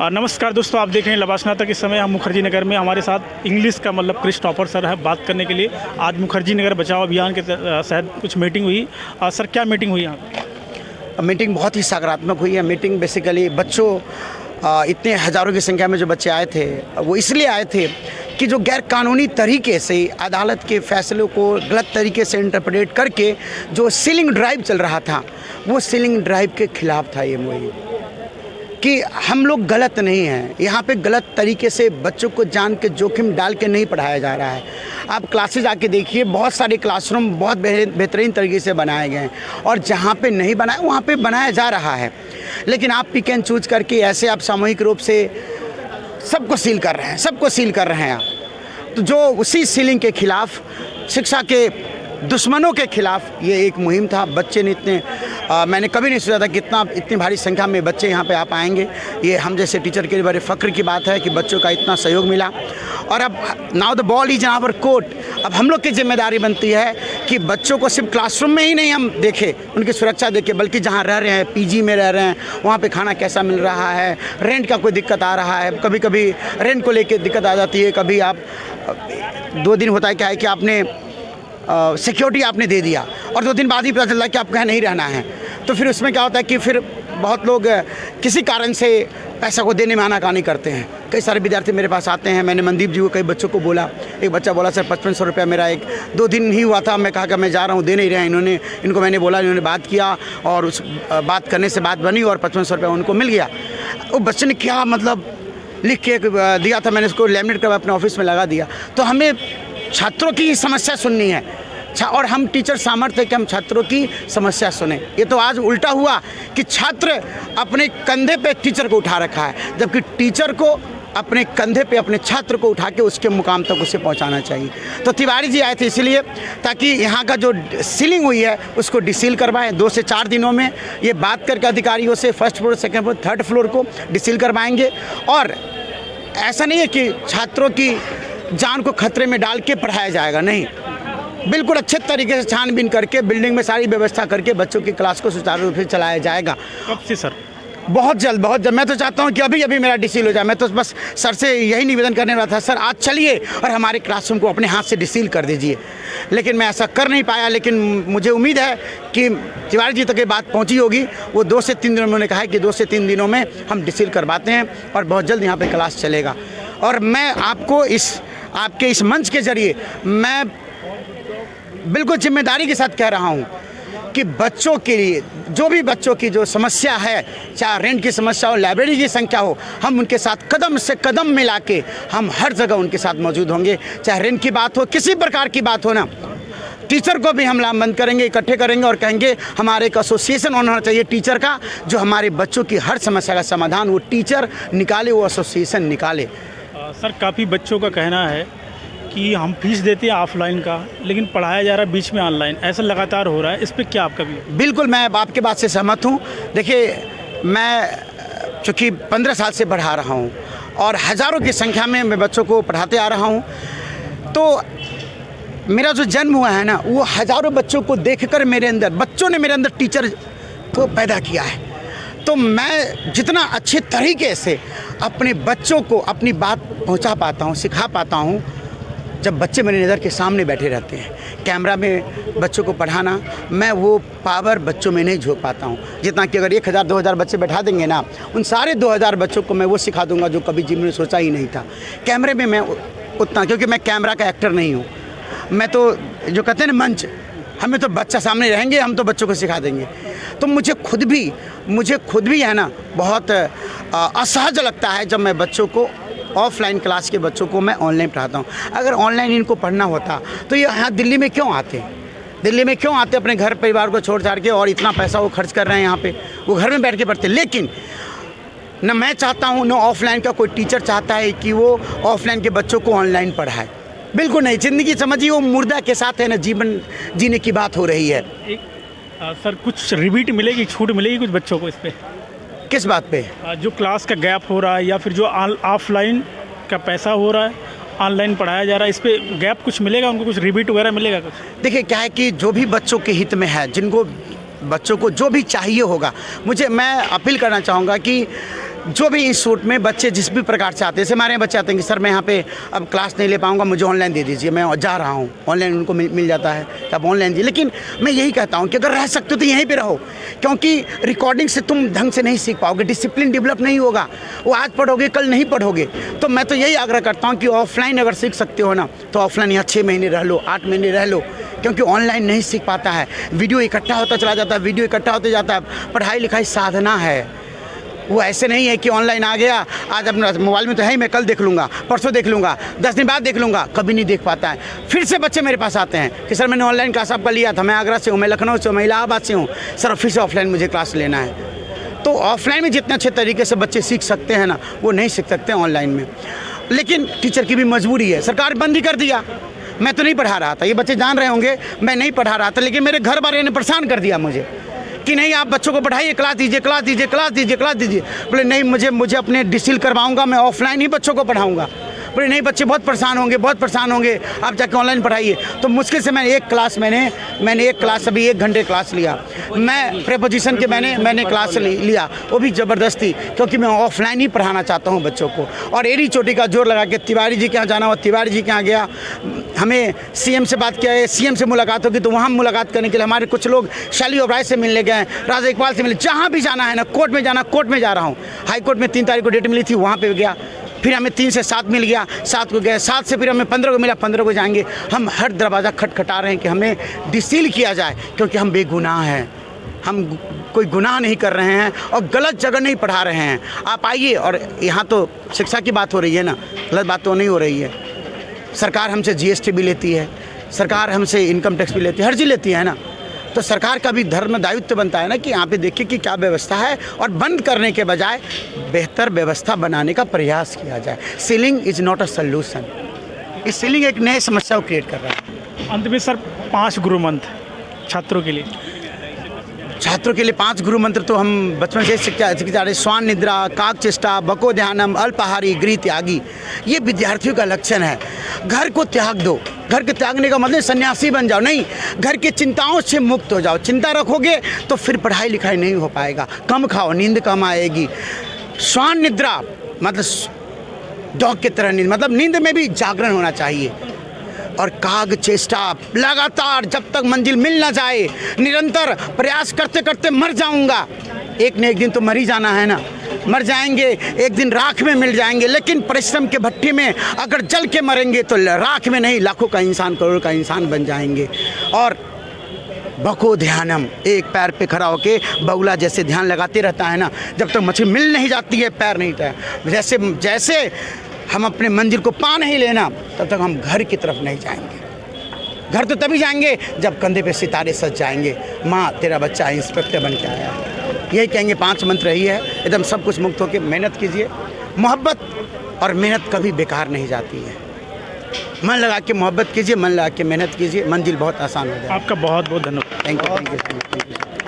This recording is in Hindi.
नमस्कार दोस्तों, आप देख रहे हैं लबासना तक। इस समय हम मुखर्जी नगर में, हमारे साथ इंग्लिश का मतलब क्रिस्टोफर सर है बात करने के लिए। आज मुखर्जी नगर बचाओ अभियान के तहत कुछ मीटिंग हुई। सर, क्या मीटिंग हुई यहाँ? मीटिंग बहुत ही सकारात्मक हुई है। मीटिंग बेसिकली बच्चों, इतने हज़ारों की संख्या में जो बच्चे आए थे वो इसलिए आए थे कि जो गैर कानूनी तरीके से अदालत के फैसलों को गलत तरीके से इंटरप्रेट करके जो सीलिंग ड्राइव चल रहा था, वो सीलिंग ड्राइव के खिलाफ था ये मुहिम, कि हम लोग गलत नहीं हैं। यहाँ पे गलत तरीके से बच्चों को जान के जोखिम डाल के नहीं पढ़ाया जा रहा है। आप क्लासेज आके देखिए, बहुत सारे क्लासरूम बहुत बेहतरीन तरीके से बनाए गए हैं, और जहाँ पे नहीं बनाए वहाँ पे बनाया जा रहा है। लेकिन आप पिक एंड चूज करके ऐसे आप सामूहिक रूप से सबको सील कर रहे हैं, सबको सील कर रहे हैं आप। तो जो उसी सीलिंग के खिलाफ, शिक्षा के दुश्मनों के खिलाफ ये एक मुहिम था। बच्चे ने मैंने कभी नहीं सोचा था कि इतनी भारी संख्या में बच्चे यहाँ पे आ पाएंगे। ये हम जैसे टीचर के लिए बड़े फ़ख्र की बात है कि बच्चों का इतना सहयोग मिला। और अब now the ball is in our court. अब हम लोग की जिम्मेदारी बनती है कि बच्चों को सिर्फ क्लासरूम में ही नहीं हम देखें, उनकी सुरक्षा देखें, बल्कि जहाँ रह रहे हैं, पीजी में रह रहे हैं, वहाँ पे खाना कैसा मिल रहा है, रेंट का कोई दिक्कत आ रहा है। कभी कभी रेंट को लेकर दिक्कत आ जाती है। कभी आप 2 दिन होता है क्या है कि आपने सिक्योरिटी आपने दे दिया और 2 दिन बाद ही पता चलता है कि आपको यहाँ नहीं रहना है। तो फिर उसमें क्या होता है कि फिर बहुत लोग किसी कारण से पैसा को देने में आनाकानी करते हैं। कई सारे विद्यार्थी मेरे पास आते हैं। मैंने मनदीप जी को कई बच्चों को बोला। एक बच्चा बोला सर 5500 रुपया मेरा 1-2 दिन ही हुआ था, मैं कहा कि मैं जा रहा हूँ, दे नहीं रहे हैं। इनको मैंने बोला, इन्होंने बात किया और उस बात करने से बात बनी और 5500 रुपया उनको मिल गया। वो बच्चे ने क्या मतलब लिख के दिया था, मैंने उसको लैमिनेट कर अपने ऑफिस में लगा दिया। तो हमें छात्रों की समस्या सुननी है, और हम टीचर सामर्थ्य है कि हम छात्रों की समस्या सुने। ये तो आज उल्टा हुआ कि छात्र अपने कंधे पे टीचर को उठा रखा है, जबकि टीचर को अपने कंधे पे अपने छात्र को उठा के उसके मुकाम तक उसे पहुंचाना चाहिए। तो तिवारी जी आए थे इसलिए ताकि यहाँ का जो सीलिंग हुई है उसको डिसील करवाएं। 2 से 4 दिनों में ये बात करके अधिकारियों से 1st floor, 2nd floor, 3rd floor को डिसील करवाएंगे। और ऐसा नहीं है कि छात्रों की जान को खतरे में डाल के पढ़ाया जाएगा, नहीं, बिल्कुल अच्छे तरीके से छानबीन करके बिल्डिंग में सारी व्यवस्था करके बच्चों की क्लास को सुचारू रूप से चलाया जाएगा। कब से सर? बहुत जल्द, बहुत जल्द। मैं तो चाहता हूं कि अभी मेरा डिसील हो जाए। मैं तो बस सर से यही निवेदन करने वाला था, सर आज चलिए और हमारे क्लासरूम को अपने हाथ से डिसील कर दीजिए। लेकिन मैं ऐसा कर नहीं पाया। लेकिन मुझे उम्मीद है कि तिवारी जी तक ये बात पहुँची होगी। वो 2 से 3 दिनों में उन्होंने कहा है कि 2 से 3 दिनों में हम डिसील करवाते हैं और बहुत जल्द यहाँ पर क्लास चलेगा। और मैं आपको आपके इस मंच के ज़रिए मैं बिल्कुल जिम्मेदारी के साथ कह रहा हूँ कि बच्चों के लिए, जो भी बच्चों की जो समस्या है, चाहे रेंट की समस्या हो, लाइब्रेरी की संख्या हो, हम उनके साथ कदम से कदम मिला के हम हर जगह उनके साथ मौजूद होंगे। चाहे रेंट की बात हो, किसी प्रकार की बात हो ना, टीचर को भी हम लामबंद करेंगे, इकट्ठे करेंगे और कहेंगे हमारे एक एसोसिएशन होना चाहिए टीचर का, जो हमारे बच्चों की हर समस्या का समाधान वो टीचर निकाले, वो एसोसिएशन निकाले। सर, काफ़ी बच्चों का कहना है कि हम फीस देते हैं ऑफलाइन का, लेकिन पढ़ाया जा रहा है बीच में ऑनलाइन, ऐसा लगातार हो रहा है। इस पर क्या आपका भी? बिल्कुल, मैं आपके बात से सहमत हूँ। देखिए, मैं चूँकि 15 साल से पढ़ा रहा हूँ और हज़ारों की संख्या में मैं बच्चों को पढ़ाते आ रहा हूँ। तो मेरा जो जन्म हुआ है ना, वो हज़ारों बच्चों को देखकर बच्चों ने मेरे अंदर टीचर को पैदा किया है। तो मैं जितना अच्छे तरीके से अपने बच्चों को अपनी बात पहुँचा पाता हूँ, सिखा पाता हूँ, जब बच्चे मेरी नज़र के सामने बैठे रहते हैं। कैमरा में बच्चों को पढ़ाना, मैं वो पावर बच्चों में नहीं झोंक पाता हूँ जितना कि अगर 1000-2000 बच्चे बैठा देंगे ना, उन सारे 2000 बच्चों को मैं वो सिखा दूंगा जो कभी जीवन में सोचा ही नहीं था। कैमरे में मैं उतना, क्योंकि मैं कैमरा का एक्टर नहीं हूँ। मैं तो जो कहते हैं ना मंच, हमें तो बच्चा सामने रहेंगे, हम तो बच्चों को सिखा देंगे। तो मुझे खुद भी है ना बहुत असहज लगता है जब मैं बच्चों को, ऑफलाइन क्लास के बच्चों को मैं ऑनलाइन पढ़ाता हूँ। अगर ऑनलाइन इनको पढ़ना होता तो ये यहाँ दिल्ली में क्यों आते? अपने घर परिवार को छोड़ छाड़ के, और इतना पैसा वो खर्च कर रहे हैं यहाँ पे, वो घर में बैठ के पढ़ते। लेकिन न मैं चाहता हूँ, न ऑफलाइन का कोई टीचर चाहता है कि वो ऑफलाइन के बच्चों को ऑनलाइन पढ़ाए। बिल्कुल नहीं। ज़िंदगी समझिए वो मुर्दा के साथ है ना, जीवन जीने की बात हो रही है। सर, कुछ रिबीट मिलेगी, छूट मिलेगी कुछ बच्चों को इस पर? किस बात पे? जो क्लास का गैप हो रहा है या फिर जो ऑफलाइन का पैसा हो रहा है, ऑनलाइन पढ़ाया जा रहा है, इस पे गैप कुछ मिलेगा उनको? कुछ रिबीट वगैरह मिलेगा कुछ? देखिए, क्या है कि जो भी बच्चों के हित में है, जिनको बच्चों को जो भी चाहिए होगा, मैं अपील करना चाहूँगा कि जो भी इंस्टीट्यूट में बच्चे जिस भी प्रकार से आते हैं, जैसे हमारे यहाँ बच्चे आते हैं कि सर मैं यहाँ पे अब क्लास नहीं ले पाऊँगा, मुझे ऑनलाइन दे दीजिए, मैं जा रहा हूँ, ऑनलाइन उनको मिल जाता है कि आप ऑनलाइन दीजिए। लेकिन मैं यही कहता हूँ कि अगर रह सकते हो तो यहीं पे रहो, क्योंकि रिकॉर्डिंग से तुम ढंग से नहीं सीख पाओगे, डिसिप्लिन डेवलप नहीं होगा, वो आज पढ़ोगे कल नहीं पढ़ोगे। तो मैं तो यही आग्रह करता हूँ कि ऑफलाइन अगर सीख सकते हो ना तो ऑफलाइन यहाँ 6 महीने रह लो, 8 महीने रह लो, क्योंकि ऑनलाइन नहीं सीख पाता है। वीडियो इकट्ठा होता चला जाता है, वीडियो इकट्ठा होते जाता है। पढ़ाई लिखाई साधना है, वो ऐसे नहीं है कि ऑनलाइन आ गया, आज अपना मोबाइल में तो है ही, मैं कल देख लूँगा, परसों देख लूँगा, 10 दिन बाद देख लूँगा, कभी नहीं देख पाता है। फिर से बच्चे मेरे पास आते हैं कि सर मैंने ऑनलाइन क्लास आपका लिया था, मैं आगरा से हूँ, मैं लखनऊ से हूँ, मैं इलाहाबाद से हूँ, सर फिर से ऑफलाइन मुझे क्लास लेना है। तो ऑफलाइन में जितने अच्छे तरीके से बच्चे सीख सकते हैं ना, वो नहीं सीख सकते ऑनलाइन में। लेकिन टीचर की भी मजबूरी है, सरकार बंद ही कर दिया। मैं तो नहीं पढ़ा रहा था, ये बच्चे जान रहे होंगे, मैं नहीं पढ़ा रहा था, लेकिन मेरे घर वाले ने परेशान कर दिया मुझे कि नहीं आप बच्चों को पढ़ाइए, क्लास दीजिए, क्लास दीजिए, क्लास दीजिए, क्लास दीजिए। बोले नहीं, मुझे अपने डिस्टिल करवाऊंगा, मैं ऑफलाइन ही बच्चों को पढ़ाऊंगा। बोले नहीं, बच्चे बहुत परेशान होंगे, बहुत परेशान होंगे, आप जाके ऑनलाइन पढ़ाइए। तो मुश्किल से मैंने एक क्लास अभी 1 घंटे क्लास लिया, मैं प्रीपोजिशन के मैंने क्लास लिया, वो भी ज़बरदस्ती, क्योंकि मैं ऑफलाइन ही पढ़ाना चाहता हूँ बच्चों को। और एड़ी चोटी का जोर लगा के तिवारी जी के यहाँ जाना हुआ, तिवारी जी के यहाँ गया, हमें सीएम से बात किया है, सीएम से मुलाकात होगी, तो वहाँ मुलाकात करने के लिए हमारे कुछ लोग शाली ओबराय से मिलने गए, राजा इकबाल से मिले, जहाँ भी जाना है ना, कोर्ट में जाना, कोर्ट में जा रहा हूँ। हाई कोर्ट में 3 तारीख को डेट मिली थी, वहाँ पे गया, फिर हमें 3 से 7 मिल गया, 7 को गए, 7 से फिर हमें 15 को मिला, 15 को जाएंगे। हम हर दरवाज़ा खटखटा रहे हैं कि हमें डिसील किया जाए, क्योंकि हम बेगुनाह हैं, हम कोई गुनाह नहीं कर रहे हैं और गलत जगह नहीं पढ़ा रहे हैं। आप आइए, और यहाँ तो शिक्षा की बात हो रही है ना, गलत बात तो नहीं हो रही है। सरकार हमसे GST भी लेती है, सरकार हमसे इनकम टैक्स भी लेती है, हर चीज़ लेती है ना। तो सरकार का भी धर्म दायित्व बनता है ना कि यहाँ पे देखिए कि क्या व्यवस्था है, और बंद करने के बजाय बेहतर व्यवस्था बनाने का प्रयास किया जाए। Ceiling is not a solution, इस सीलिंग एक नए समस्या को क्रिएट कर रहा है। अंत में सर 5 गुरु मंत्र छात्रों के लिए। छात्रों के लिए 5 गुरु मंत्र तो हम बचपन से सीखते आ रहे, स्वान निद्रा, काक चेष्टा, बको ध्यानम, अल्पाहारी, गृह त्यागी, ये विद्यार्थियों का लक्षण है। घर को त्याग दो, घर के त्यागने का मतलब सन्यासी बन जाओ नहीं, घर की चिंताओं से मुक्त हो जाओ। चिंता रखोगे तो फिर पढ़ाई लिखाई नहीं हो पाएगा, कम खाओ, नींद कम आएगी। स्वान निद्रा मतलब डॉग की तरह नींद, मतलब नींद में भी जागरण होना चाहिए। और काग चेष्टा, लगातार जब तक मंजिल मिल ना जाए, निरंतर प्रयास करते करते मर जाऊंगा। एक न एक दिन तो मर ही जाना है ना, मर जाएंगे, एक दिन राख में मिल जाएंगे, लेकिन परिश्रम के भट्टी में अगर जल के मरेंगे तो राख में नहीं, लाखों का इंसान, करोड़ का इंसान बन जाएंगे। और बको ध्यानम, एक पैर पे खड़ा होके बगुला जैसे ध्यान लगाते रहता है ना, जब तक मछली मिल नहीं जाती है पैर नहीं जाता। जैसे हम अपने मंजिल को पा नहीं लेना, तब तक हम घर की तरफ नहीं जाएंगे। घर तो तभी जाएंगे जब कंधे पे सितारे सज जाएंगे, माँ तेरा बच्चा इंस्पेक्टर बन के आया है। यही कहेंगे 5 मंत्र रही है, एकदम सब कुछ मुक्त होकर मेहनत कीजिए। मोहब्बत और मेहनत कभी बेकार नहीं जाती है। मन लगा के मोहब्बत कीजिए, मन लगा के मेहनत कीजिए, मंजिल बहुत आसान हो जाए। आपका बहुत बहुत धन्यवाद। Thank you.